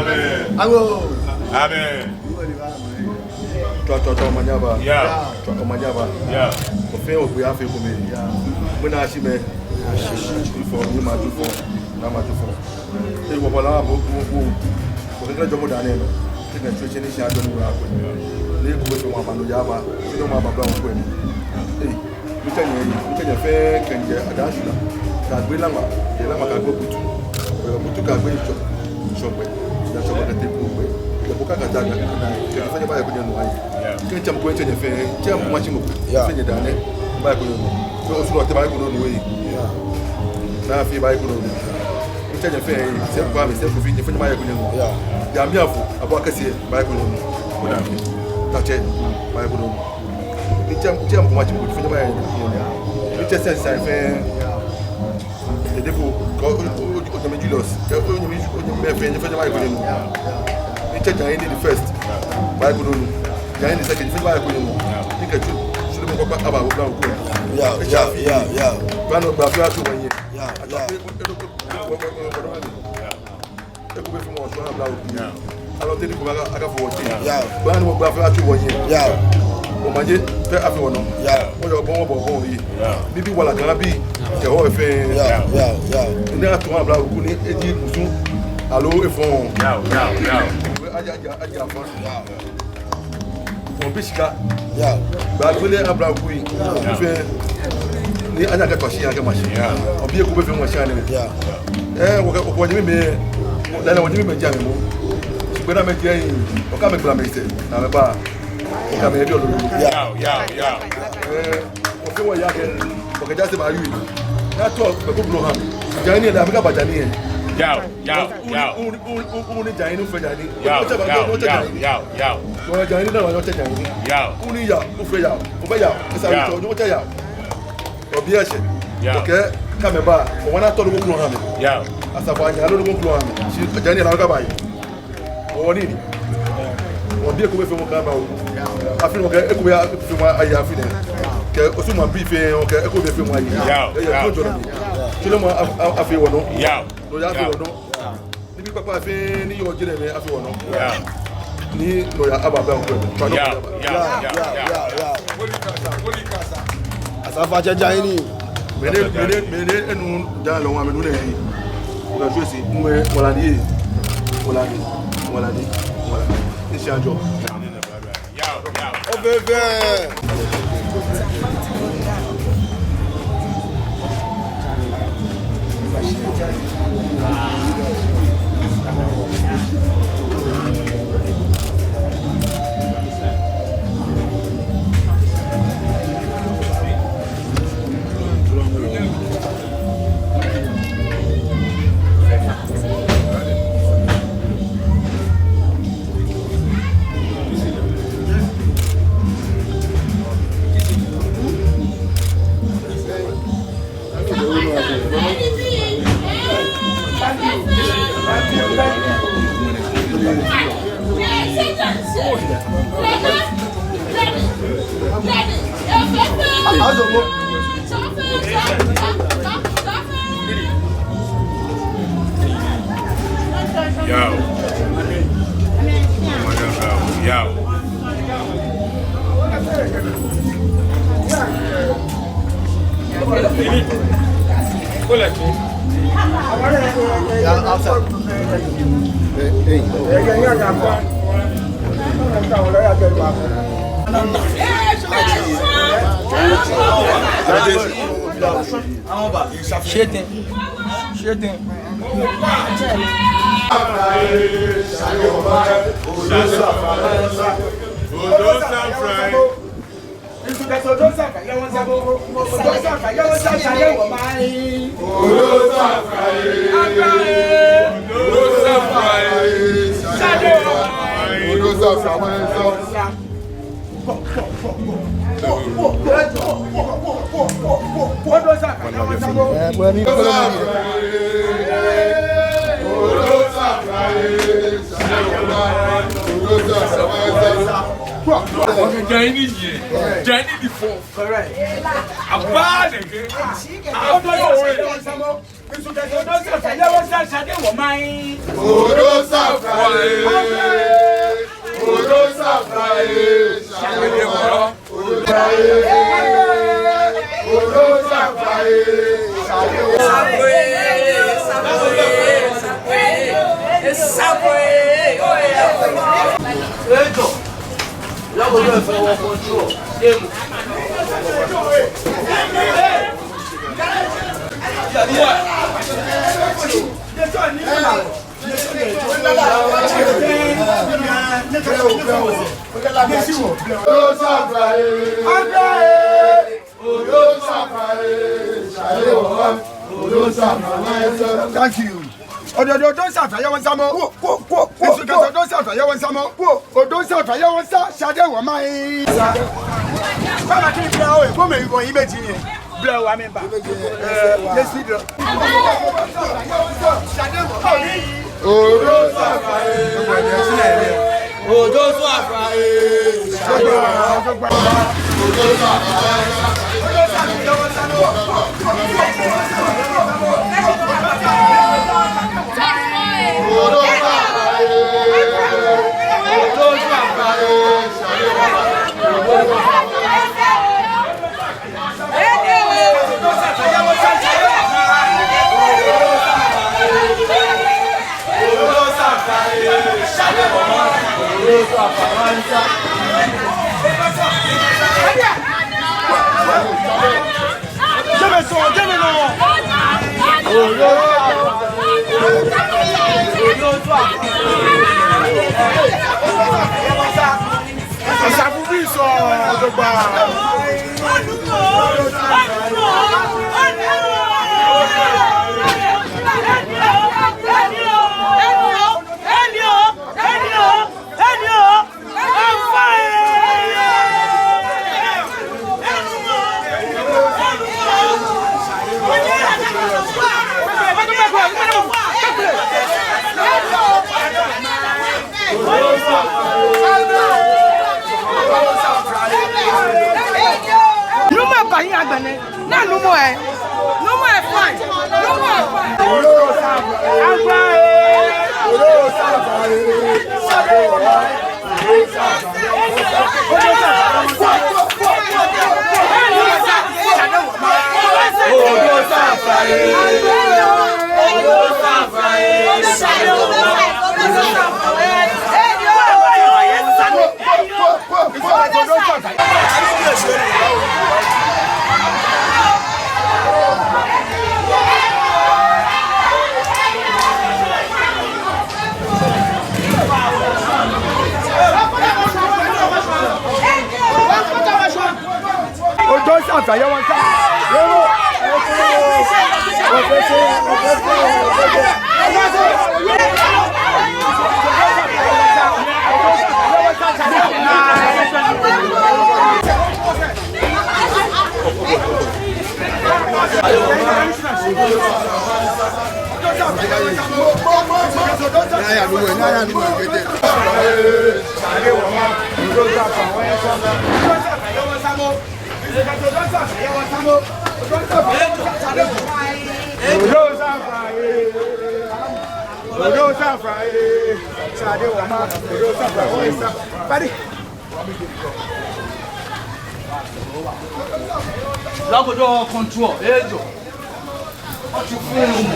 Amen. Amen. Toto manyaba. Yeah. Toto manyaba. Yeah. Ofe ogbe afi ko me. Mo na shi me. For me ma do for. Na ma do for. E wo bola bo bo. Ko ke jomo dane no. Ke na twe cheni sha do mu ra ko. Le ko so ma ma no jaba. Ti no ma ba ba ko ni. Mi tanya fe kenje adashula. Ka gbe lama. E lama ka go butu. Butu ka gbe chokwe. Na chokwe ka te ko gbe. Le boka ka daga na. Ke fanya ba ya ko no ai. Ke cham ko enche fe. Cham mo chimo. Fanya dane. Ba ko no. So so lo te ba ko no we. Na fi ba ko no. Enche fe se kwa me se ko fi fanya ba ya ko no. Ya mi afu abo akase ba ko no. Ko na fi. Ta che ba ko no. Cham ko chimo fanya ba ya ko no. Enche se sai fe. E depo ko o me Julius. Ke o me fe fanya ba ko no. Giant in the first, Bible, Giant in the second, Bible. You can should have got about yeah. One of the two 1 year. Yeah. I don't think I got for watching. Yeah. One of the 2 1 year. Yeah. Oh, my dear, everyone. Yeah. What you're born. Yeah. Maybe what I can be. The whole thing. Yeah. And then I told my brother, who need hello, if on. Aja fa. Bishika. Yeah. Ba dole abra ku yi. Fe ni anya ka kwashi aka mashi. Obi e ku be fe mo sha ne. Yeah. Wo jimi me na wo jimi me jami mo. Gbera me je yin. O ka me gbera me se. Na me ba. O ka me e bi olodo. Yeah. O fe wo ya ke. O ke ja se ba yu. Na to be ko blo ham. Jani da me ka ba jani e. Yo. Uni jani no fe jani. Yo. Yo jani na wa te jani. Yo. Uni ya, u fe ya. O ba ya. Esa wi to no te ya. Obi ese. Okay, come ba. O wana to do ko ha me. Yo. Asa fa nya lo do ko ha me. Si jani na ka ba yi. O ni ni. Obi e ko be fe mo ka ba o. Afi no ke e ko be fe mo ayi afi ne. Ke o su mo bi fe o ke e ko be fe mo ayi. Yo. Kilo mo afi wono. Yo. No ya fi wono. Ni bi papa fi ni yo jire me afi wono. Ni no ya aba ba ko. Yeah. Asafa jaja ni. Mene enu da lo wa me nu ne yi. Ko jo si nwe wala ni. Ni si anjo. Oh bébé. Johnny before. Correct. A bad again. I don't know. Thank you. Don't start. I want some more. Don't start. I want some more. Don't start. I want some. Shadow, my. Come on, come on, go imagine. Blow, I mean, yes, we do. Control, Ejo. What you feel?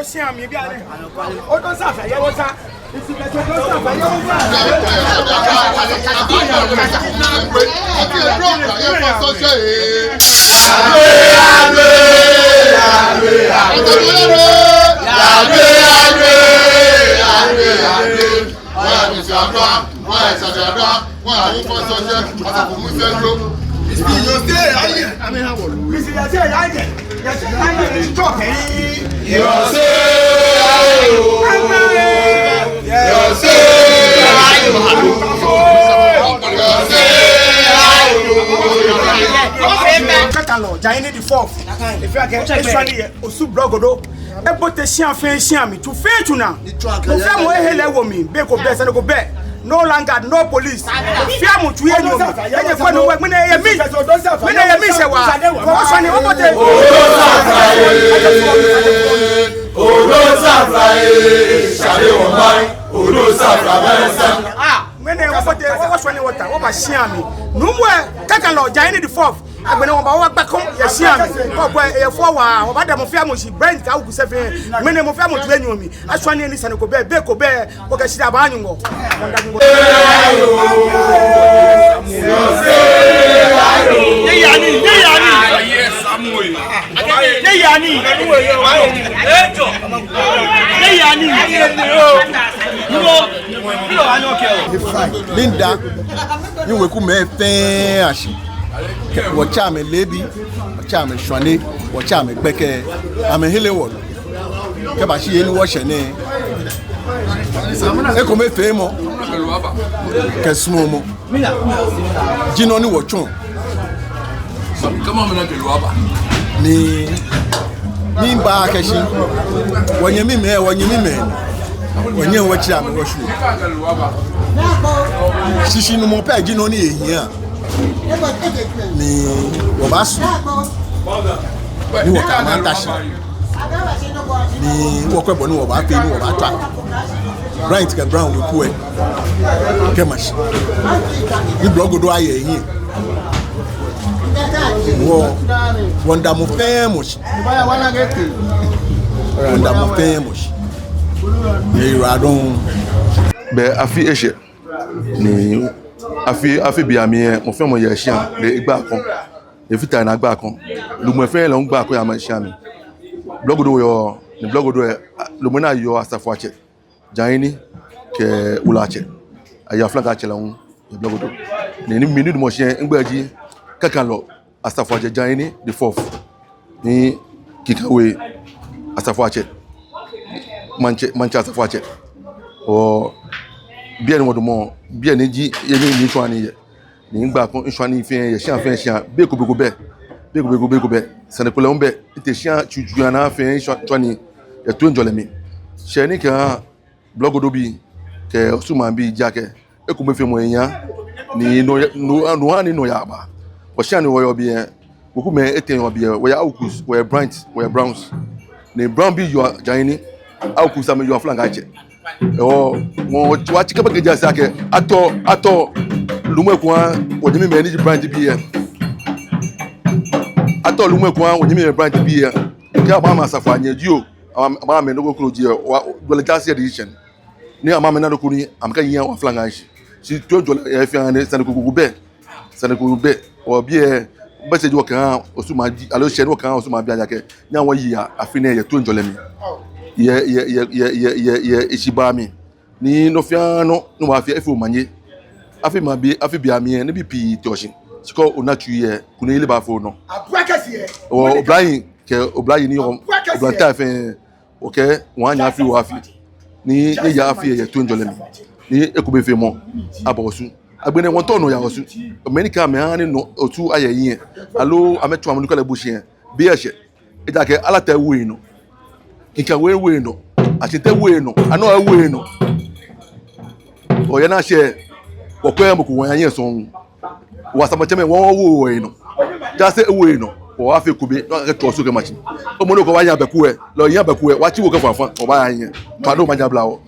share me bi ade o don sa fa ye wo sa isi ka se don sa fa ye wo Jaini the fourth. If you get actually osu blogodo e bote sian mi to fe tuna. Mo fe mo ehele wo mi be ko be se go be. No longer no police. Fear mo tu enyo. E je ko no we me na ye mi. Me na ye mi se wa. Ko so ni o bote. Odo safrae shale wo mai. Odo safrae ah, me na o bote o so ni water. O ba sian mi. No mo kaka lo Jaini the fourth. Agbene won ba wa gbakon ye sian ko bo e fo wa o ba da mo fia mo si brand ka ku se fe me ne mo fia mo tu enyo mi aso ni sane ko be ko ka shida ba anyu ngo ye yani yes amoy ye yani ejo ye yani Linda ni we ku me fe ashi watch me lebi watch me shwane watch me gbeke ame hele wo ke ba shi eni wo she ni e ko me fe mo ke sumo mo jino ni wo chun kama mna pelu aba ni ba ke shi wonye mi me wonye wo chi ame wo shu shishi no mo pe jino ni ehian ni wabasu ni wakamatashi ni wakwebo ni wabape ni wabata right ke brown we kuwe ke mashi ni blogo do aye yin wo wanda mo famous wanda mo famous ni radon be afi eche ni afi bi ami mo fe mo ye sian le igba kan e fita na agba kan lu mo fe lo ngba ko ya ma sian mi blogodo yo ni blogodo lu mo na yo asafo ache Jaini ke ulache aya flanka ache lawun e blogodo ni minute mo sian ngba ji kakan lo asafo ache Jaini the fourth ni kikawe asafo ache manche asafo ache o bien mo do mo bien ji ye ni twani ye ni ngba kon twani fi ye sian fi sian be ko be sane ko le on be te sian chuju na fi twani ye to njole mi se ni kan blogodo bi ke osuma bi jake e ko me fi mo yan ni no ani no ya ba o sian ni wo yo bi en ko ku me eten yo bi wo ya ukus wo bright wo browns ni brown bi yo Jaini ukus am yo flank ache oh mo wa chika ba geja sake ato lumo kwa wonyimi me ni brand bi ye ato lumo kwa wonyimi me brand bi ye ke ba ma safa anya ji o ba me no go kuro ji wa dole jase edition ni ama me na do kuni am ka yin wa flanga shi si to dole e fi an sane ko be o bi e ba se jo kan osuma ji alo she no kan osuma bi anya ke nya won yi afine ye to njole mi ye ishibami ni no fiano no wa fi efu manye afi bi ami ne bi pi toshin siko onachu ye kuna ile ba fo no abwakasi ye o oblayi ni o blanta fe okay wan nya fi wa fi ni ya fi ye to njole mi ni ekube fe mo abosu agbene won to no ya osu america me han ni no otu aye yin alo ametu amunuka le bushi bi ehye ejake alata ewu no ika we no atete we no ano we no o ye na she okwe mo ku wan yin so wa samacheme won wo we no just we no o afi kube no ka to so ke machi o mo no ko wa yan beku e lo yan beku e wa chi wo ke fanfan o ba yan pa do ma ja bla o